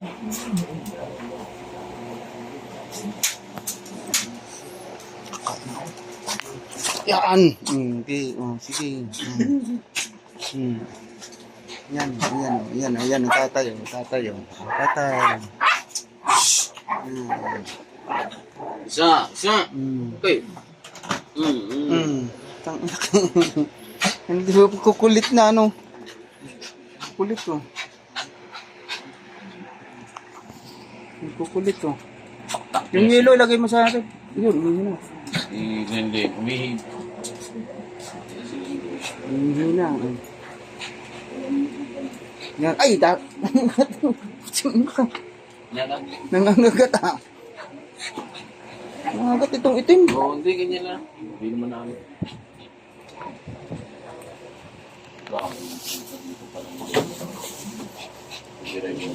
Yan. Okay. Oh, sige. Yan. Ayan. Tatayo. Tatay. Isa. Okay. Hindi ba kukulit na ano? Kukulit ko. Kukulit ko. Yung yelo, lagay mo sa akin. Yun. Hindi. Hihina. Yan. Ay, nangangagat ah. Nangangagat itong itim. Oo, hindi, ganyan lang. Hindi naman namin. Baka, dito pa lang. Hindi rin mo.